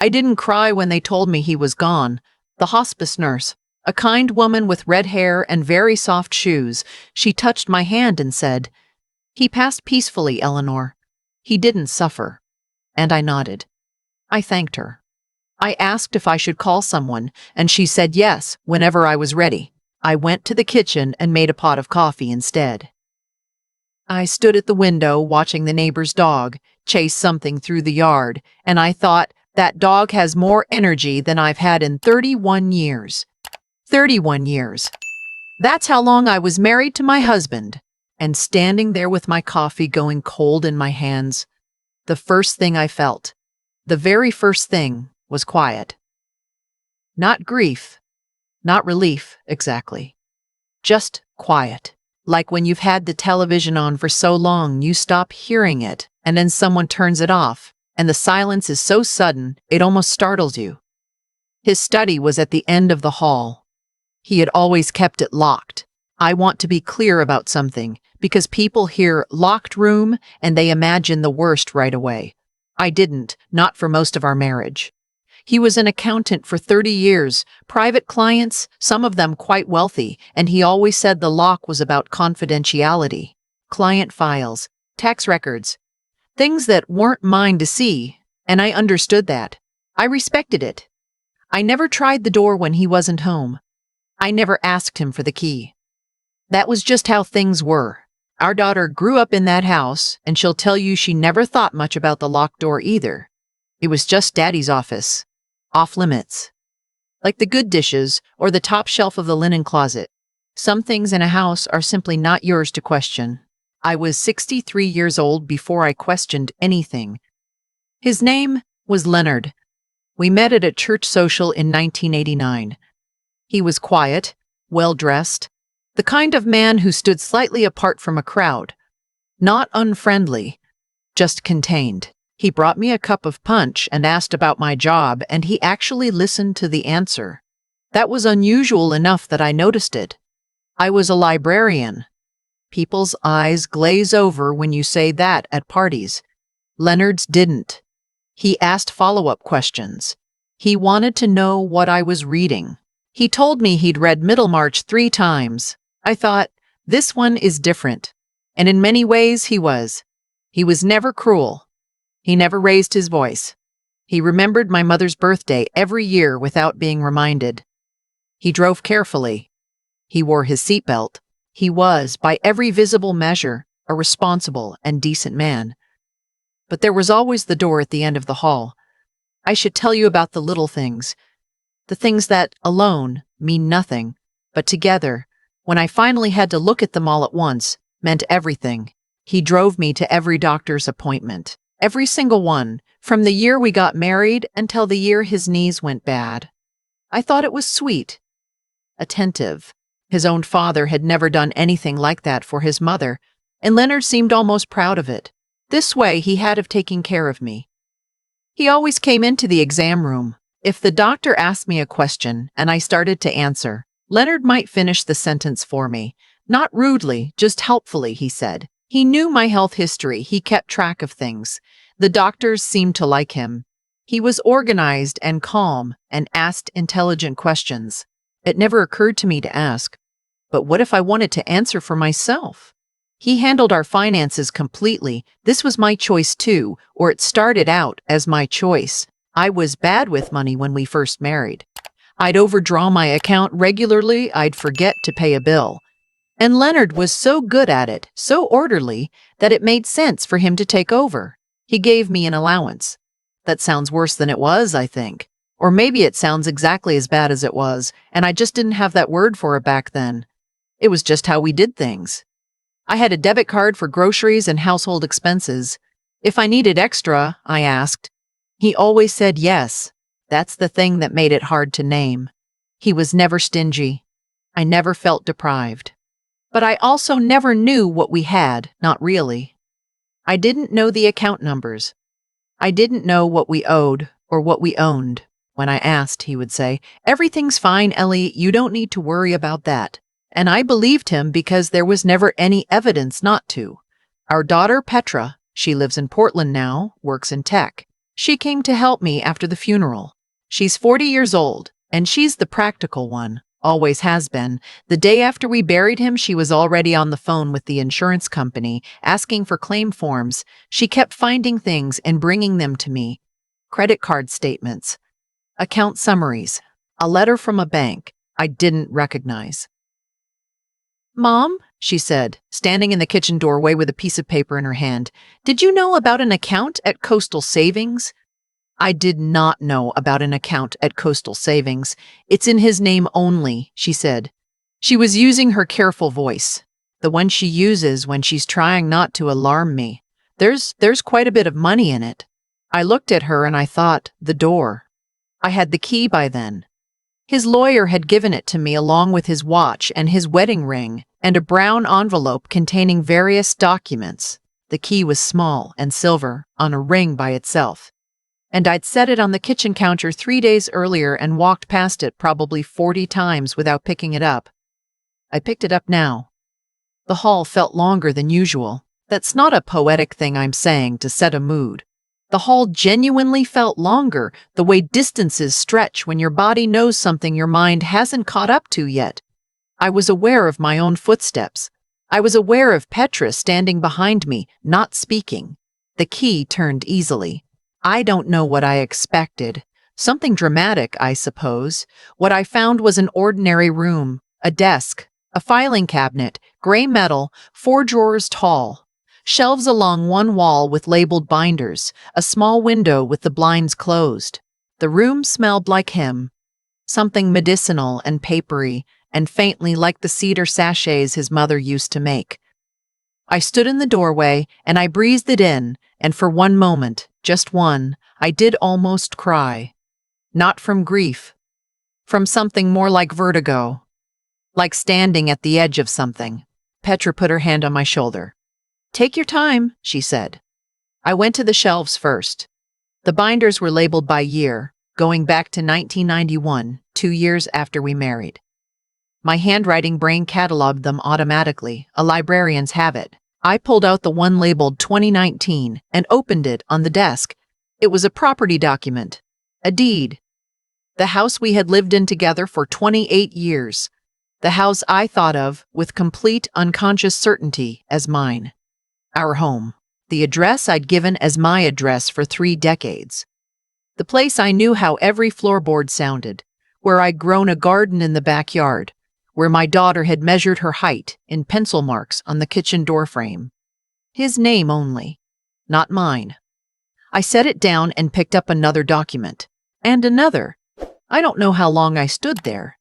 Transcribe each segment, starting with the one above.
I didn't cry when they told me he was gone. The hospice nurse, a kind woman with red hair and very soft shoes, she touched my hand and said, "He passed peacefully, Eleanor. He didn't suffer." And I nodded. I thanked her. I asked if I should call someone, and she said yes, whenever I was ready. I went to the kitchen and made a pot of coffee instead. I stood at the window watching the neighbor's dog chase something through the yard, and I thought, that dog has more energy than I've had in 31 years. 31 years. That's how long I was married to my husband. And standing there with my coffee going cold in my hands, the first thing I felt, the very first thing, was quiet. Not grief, not relief, exactly. Just quiet. Like when you've had the television on for so long you stop hearing it, and then someone turns it off, and the silence is so sudden it almost startles you. His study was at the end of the hall. He had always kept it locked. I want to be clear about something, because people hear locked room and they imagine the worst right away. I didn't, not for most of our marriage. He was an accountant for 30 years, private clients, some of them quite wealthy, and he always said the lock was about confidentiality. Client files, tax records, things that weren't mine to see, and I understood that. I respected it. I never tried the door when he wasn't home. I never asked him for the key. That was just how things were. Our daughter grew up in that house, and she'll tell you she never thought much about the locked door either. It was just Daddy's office. Off limits. Like the good dishes or the top shelf of the linen closet. Some things in a house are simply not yours to question. I was 63 years old before I questioned anything. His name was Leonard. We met at a church social in 1989. He was quiet, well-dressed, the kind of man who stood slightly apart from a crowd. Not unfriendly, just contained. He brought me a cup of punch and asked about my job, and he actually listened to the answer. That was unusual enough that I noticed it. I was a librarian. People's eyes glaze over when you say that at parties. Leonard's didn't. He asked follow-up questions. He wanted to know what I was reading. He told me he'd read Middlemarch 3 times. I thought, this one is different. And in many ways he was. He was never cruel. He never raised his voice. He remembered my mother's birthday every year without being reminded. He drove carefully. He wore his seatbelt. He was, by every visible measure, a responsible and decent man. But there was always the door at the end of the hall. I should tell you about the little things. The things that, alone, mean nothing, but together, when I finally had to look at them all at once, meant everything. He drove me to every doctor's appointment. Every single one, from the year we got married until the year his knees went bad. I thought it was sweet. Attentive. His own father had never done anything like that for his mother, and Leonard seemed almost proud of it. This way he had of taking care of me. He always came into the exam room. If the doctor asked me a question and I started to answer, Leonard might finish the sentence for me. Not rudely, just helpfully, he said. He knew my health history. He kept track of things. The doctors seemed to like him. He was organized and calm and asked intelligent questions. It never occurred to me to ask, but what if I wanted to answer for myself? He handled our finances completely. This was my choice too, or it started out as my choice. I was bad with money when we first married. I'd overdraw my account regularly. I'd forget to pay a bill. And Leonard was so good at it, so orderly, that it made sense for him to take over. He gave me an allowance. That sounds worse than it was, I think. Or maybe it sounds exactly as bad as it was, and I just didn't have that word for it back then. It was just how we did things. I had a debit card for groceries and household expenses. If I needed extra, I asked. He always said yes. That's the thing that made it hard to name. He was never stingy. I never felt deprived. But I also never knew what we had, not really. I didn't know the account numbers. I didn't know what we owed or what we owned. When I asked, he would say, "Everything's fine, Ellie, you don't need to worry about that." And I believed him because there was never any evidence not to. Our daughter, Petra, she lives in Portland now, works in tech. She came to help me after the funeral. She's 40 years old, and she's the practical one, always has been. The day after we buried him, she was already on the phone with the insurance company, asking for claim forms. She kept finding things and bringing them to me. Credit card statements, account summaries, a letter from a bank I didn't recognize. "Mom," she said, standing in the kitchen doorway with a piece of paper in her hand, "did you know about an account at Coastal Savings?" I did not know about an account at Coastal Savings. "It's in his name only," she said. She was using her careful voice, the one she uses when she's trying not to alarm me. There's quite a bit of money in it." I looked at her and I thought, the door. I had the key by then. His lawyer had given it to me along with his watch and his wedding ring and a brown envelope containing various documents. The key was small and silver on a ring by itself. And I'd set it on the kitchen counter 3 days earlier and walked past it probably 40 times without picking it up. I picked it up now. The hall felt longer than usual. That's not a poetic thing I'm saying to set a mood. The hall genuinely felt longer, the way distances stretch when your body knows something your mind hasn't caught up to yet. I was aware of my own footsteps. I was aware of Petra standing behind me, not speaking. The key turned easily. I don't know what I expected. Something dramatic, I suppose. What I found was an ordinary room, a desk, a filing cabinet, gray metal, 4 drawers tall. Shelves along one wall with labeled binders, a small window with the blinds closed. The room smelled like him, something medicinal and papery, and faintly like the cedar sachets his mother used to make. I stood in the doorway, and I breathed it in, and for one moment, just one, I did almost cry. Not from grief, from something more like vertigo, like standing at the edge of something. Petra put her hand on my shoulder. "Take your time," she said. I went to the shelves first. The binders were labeled by year, going back to 1991, 2 years after we married. My handwriting brain cataloged them automatically, a librarian's habit. I pulled out the one labeled 2019 and opened it on the desk. It was a property document, a deed. The house we had lived in together for 28 years. The house I thought of, with complete unconscious certainty, as mine. Our home. The address I'd given as my address for 3 decades. The place I knew how every floorboard sounded, where I'd grown a garden in the backyard, where my daughter had measured her height in pencil marks on the kitchen doorframe. His name only, not mine. I set it down and picked up another document. And another. I don't know how long I stood there.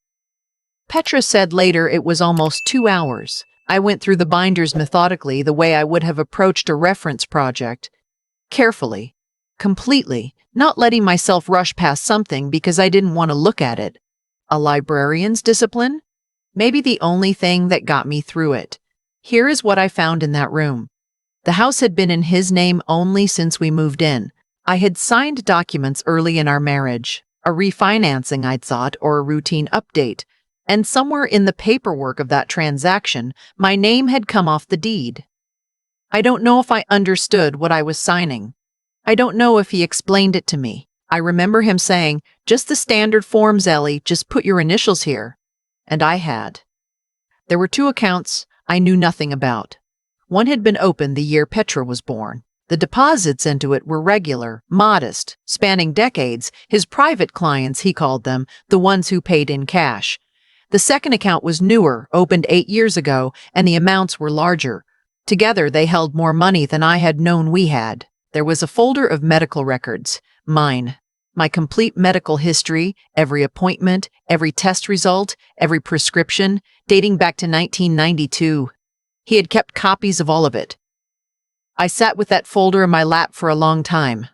Petra said later it was almost 2 hours. I went through the binders methodically, the way I would have approached a reference project. Carefully, completely, not letting myself rush past something because I didn't want to look at it. A librarian's discipline? Maybe the only thing that got me through it. Here is what I found in that room. The house had been in his name only since we moved in. I had signed documents early in our marriage, a refinancing, I'd thought, or a routine update. And somewhere in the paperwork of that transaction, my name had come off the deed. I don't know if I understood what I was signing. I don't know if he explained it to me. I remember him saying, "Just the standard forms, Ellie, just put your initials here." And I had. There were 2 accounts I knew nothing about. One had been opened the year Petra was born. The deposits into it were regular, modest, spanning decades, his private clients, he called them, the ones who paid in cash. The second account was newer, opened 8 years ago, and the amounts were larger. Together, they held more money than I had known we had. There was a folder of medical records, mine. My complete medical history, every appointment, every test result, every prescription, dating back to 1992. He had kept copies of all of it. I sat with that folder in my lap for a long time.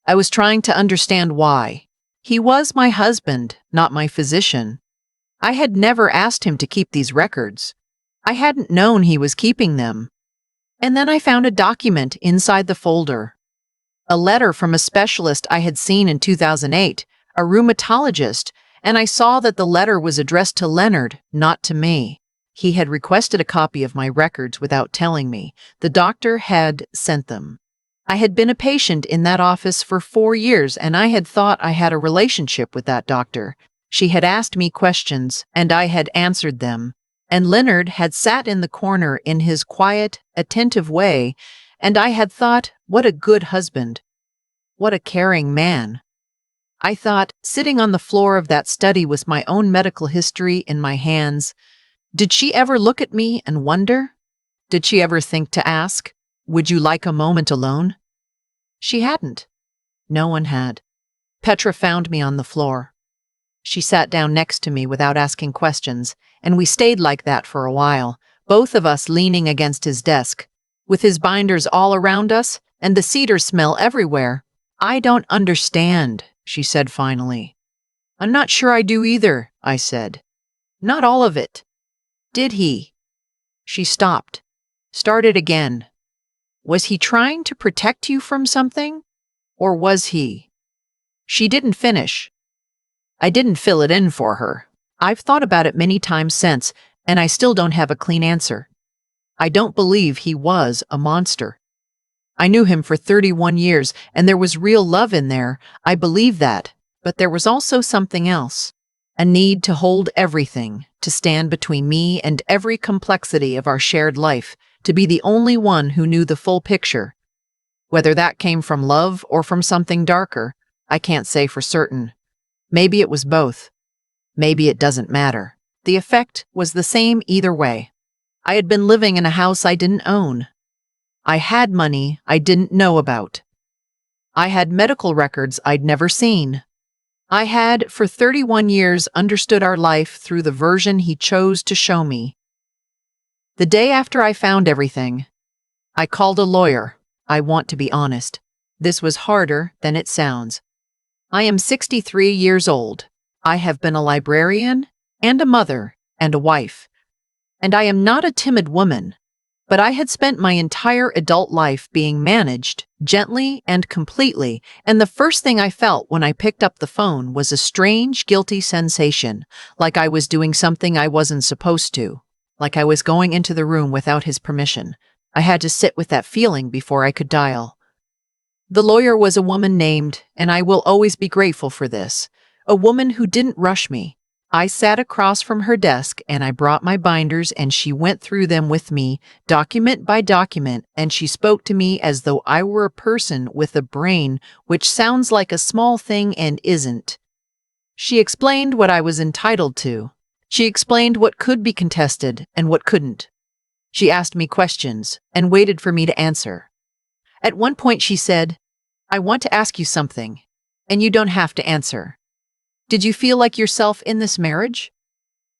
I was trying to understand why. He was my husband, not my physician. I had never asked him to keep these records. I hadn't known he was keeping them. And then I found a document inside the folder. A letter from a specialist I had seen in 2008, a rheumatologist, and I saw that the letter was addressed to Leonard, not to me. He had requested a copy of my records without telling me. The doctor had sent them. I had been a patient in that office for 4 years, and I had thought I had a relationship with that doctor. She had asked me questions, and I had answered them. And Leonard had sat in the corner in his quiet, attentive way, and I had thought, what a good husband. What a caring man. I thought, sitting on the floor of that study with my own medical history in my hands, did she ever look at me and wonder? Did she ever think to ask, would you like a moment alone? She hadn't. No one had. Petra found me on the floor. She sat down next to me without asking questions, and we stayed like that for a while, both of us leaning against his desk, with his binders all around us and the cedar smell everywhere. I don't understand, she said finally. I'm not sure I do either, I said. Not all of it. Did he? She stopped. Started again. Was he trying to protect you from something? Or was he? She didn't finish. I didn't fill it in for her. I've thought about it many times since, and I still don't have a clean answer. I don't believe he was a monster. I knew him for 31 years, and there was real love in there. I believe that. But there was also something else. A need to hold everything, to stand between me and every complexity of our shared life, to be the only one who knew the full picture. Whether that came from love or from something darker, I can't say for certain. Maybe it was both. Maybe it doesn't matter. The effect was the same either way. I had been living in a house I didn't own. I had money I didn't know about. I had medical records I'd never seen. I had, for 31 years, understood our life through the version he chose to show me. The day after I found everything, I called a lawyer. I want to be honest. This was harder than it sounds. I am 63 years old. I have been a librarian and a mother and a wife. And I am not a timid woman, but I had spent my entire adult life being managed, gently and completely, and the first thing I felt when I picked up the phone was a strange, guilty sensation, like I was doing something I wasn't supposed to, like I was going into the room without his permission. I had to sit with that feeling before I could dial. The lawyer was a woman named, and I will always be grateful for this, a woman who didn't rush me. I sat across from her desk and I brought my binders and she went through them with me, document by document, and she spoke to me as though I were a person with a brain, which sounds like a small thing and isn't. She explained what I was entitled to. She explained what could be contested and what couldn't. She asked me questions and waited for me to answer. At one point she said, I want to ask you something, and you don't have to answer. Did you feel like yourself in this marriage?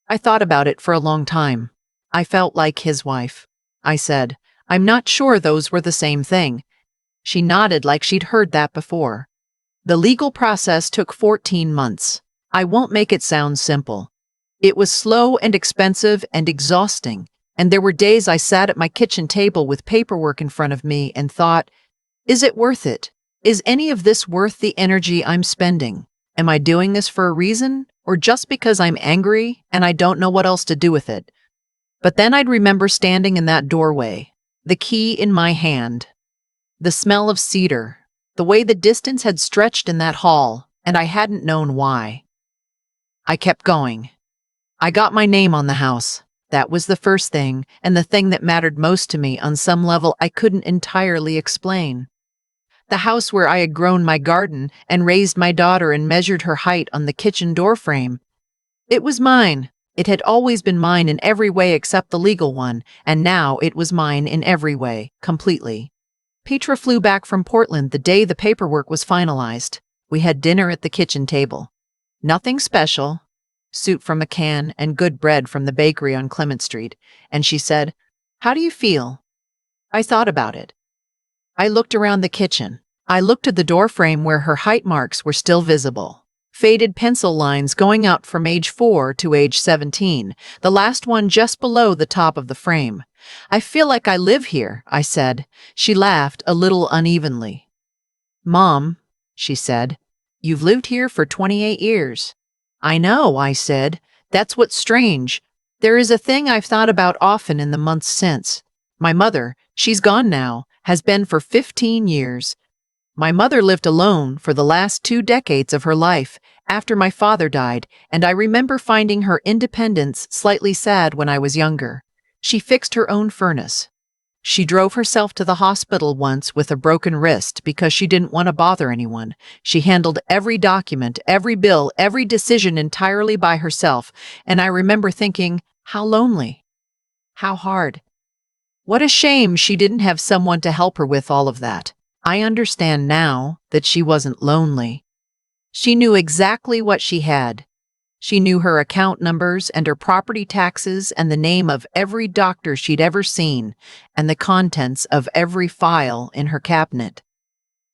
I thought about it for a long time. I felt like his wife. I said, I'm not sure those were the same thing. She nodded like she'd heard that before. The legal process took 14 months. I won't make it sound simple. It was slow and expensive and exhausting, and there were days I sat at my kitchen table with paperwork in front of me and thought, is it worth it? Is any of this worth the energy I'm spending? Am I doing this for a reason, or just because I'm angry and I don't know what else to do with it? But then I'd remember standing in that doorway, the key in my hand, the smell of cedar, the way the distance had stretched in that hall, and I hadn't known why. I kept going. I got my name on the house. That was the first thing, and the thing that mattered most to me on some level I couldn't entirely explain. The house where I had grown my garden and raised my daughter and measured her height on the kitchen door frame. It was mine. It had always been mine in every way except the legal one, and now it was mine in every way, completely. Petra flew back from Portland the day the paperwork was finalized. We had dinner at the kitchen table. Nothing special. Soup from a can and good bread from the bakery on Clement Street. And she said, How do you feel? I thought about it. I looked around the kitchen. I looked at the doorframe where her height marks were still visible. Faded pencil lines going out from age 4 to age 17, the last one just below the top of the frame. I feel like I live here, I said. She laughed a little unevenly. Mom, she said, you've lived here for 28 years. I know, I said. That's what's strange. There is a thing I've thought about often in the months since. My mother, she's gone now, has been for 15 years. My mother lived alone for the last 2 decades of her life after my father died, and I remember finding her independence slightly sad when I was younger. She fixed her own furnace. She drove herself to the hospital once with a broken wrist because she didn't want to bother anyone. She handled every document, every bill, every decision entirely by herself, and I remember thinking, how lonely, how hard. What a shame she didn't have someone to help her with all of that. I understand now that she wasn't lonely. She knew exactly what she had. She knew her account numbers and her property taxes and the name of every doctor she'd ever seen and the contents of every file in her cabinet.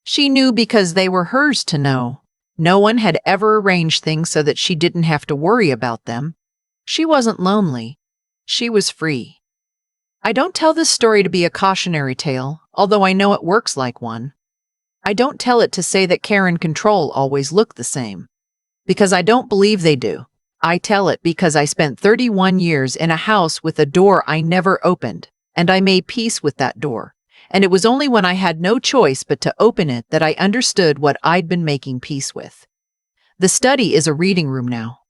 She knew because they were hers to know. No one had ever arranged things so that she didn't have to worry about them. She wasn't lonely. She was free. I don't tell this story to be a cautionary tale, although I know it works like one. I don't tell it to say that care and control always look the same, because I don't believe they do. I tell it because I spent 31 years in a house with a door I never opened, and I made peace with that door. And it was only when I had no choice but to open it that I understood what I'd been making peace with. The study is a reading room now.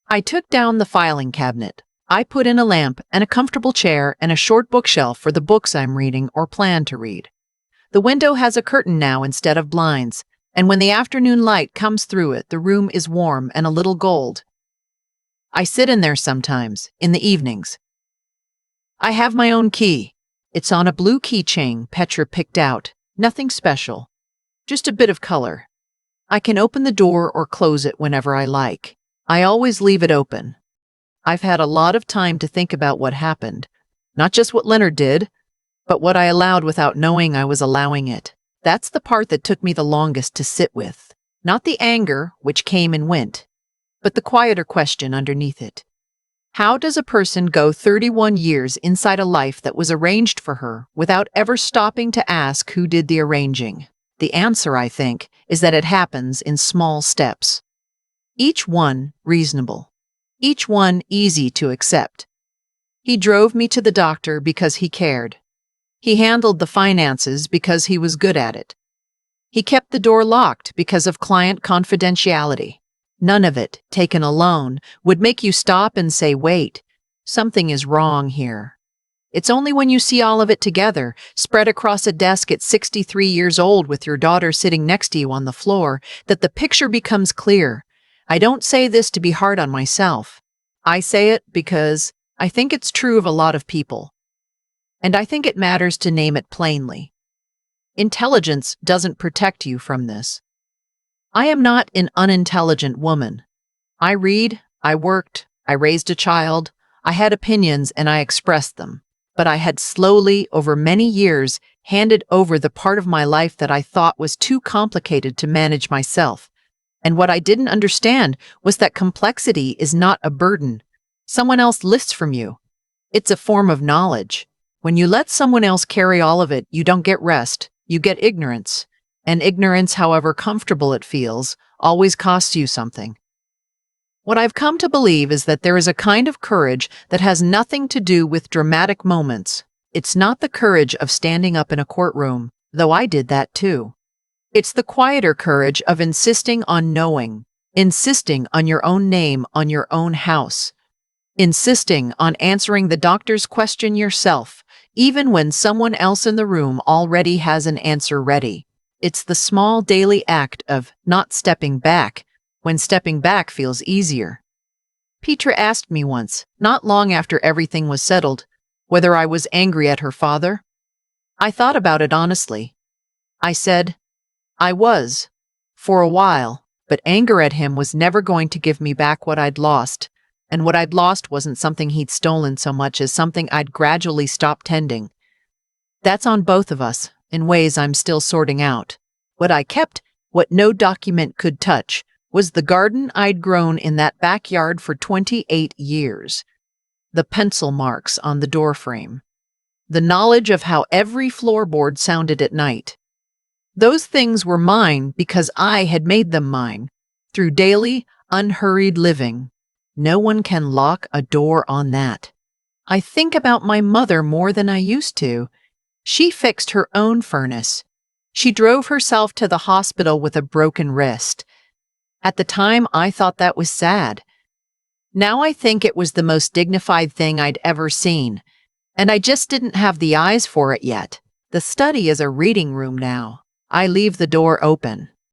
I took down the filing cabinet. I put in a lamp and a comfortable chair and a short bookshelf for the books I'm reading or plan to read. The window has a curtain now instead of blinds, and when the afternoon light comes through it, the room is warm and a little gold. I sit in there sometimes, in the evenings. I have my own key. It's on a blue keychain Petra picked out. Nothing special. Just a bit of color. I can open the door or close it whenever I like. I always leave it open. I've had a lot of time to think about what happened. Not just what Leonard did, but what I allowed without knowing I was allowing it. That's the part that took me the longest to sit with. Not the anger, which came and went, but the quieter question underneath it. How does a person go 31 years inside a life that was arranged for her without ever stopping to ask who did the arranging? The answer, I think, is that it happens in small steps. Each one reasonable. Each one easy to accept. He drove me to the doctor because he cared. He handled the finances because he was good at it. He kept the door locked because of client confidentiality. None of it, taken alone, would make you stop and say, wait, something is wrong here. It's only when you see all of it together, spread across a desk at 63 years old with your daughter sitting next to you on the floor, that the picture becomes clear. I don't say this to be hard on myself. I say it because I think it's true of a lot of people. And I think it matters to name it plainly. Intelligence doesn't protect you from this. I am not an unintelligent woman. I read, I worked, I raised a child, I had opinions and I expressed them. But I had slowly, over many years, handed over the part of my life that I thought was too complicated to manage myself. And what I didn't understand was that complexity is not a burden someone else lifts from you. It's a form of knowledge. When you let someone else carry all of it, you don't get rest, you get ignorance. And ignorance, however comfortable it feels, always costs you something. What I've come to believe is that there is a kind of courage that has nothing to do with dramatic moments. It's not the courage of standing up in a courtroom, though I did that too. It's the quieter courage of insisting on knowing, insisting on your own name on your own house, insisting on answering the doctor's question yourself, even when someone else in the room already has an answer ready. It's the small daily act of not stepping back when stepping back feels easier. Petra asked me once, not long after everything was settled, whether I was angry at her father. I thought about it honestly. I said, I was, for a while, but anger at him was never going to give me back what I'd lost, and what I'd lost wasn't something he'd stolen so much as something I'd gradually stopped tending. That's on both of us, in ways I'm still sorting out. What I kept, what no document could touch, was the garden I'd grown in that backyard for 28 years. The pencil marks on the doorframe. The knowledge of how every floorboard sounded at night. Those things were mine because I had made them mine, through daily, unhurried living. No one can lock a door on that. I think about my mother more than I used to. She fixed her own furnace. She drove herself to the hospital with a broken wrist. At the time, I thought that was sad. Now I think it was the most dignified thing I'd ever seen, and I just didn't have the eyes for it yet. The study is a reading room now. I leave the door open.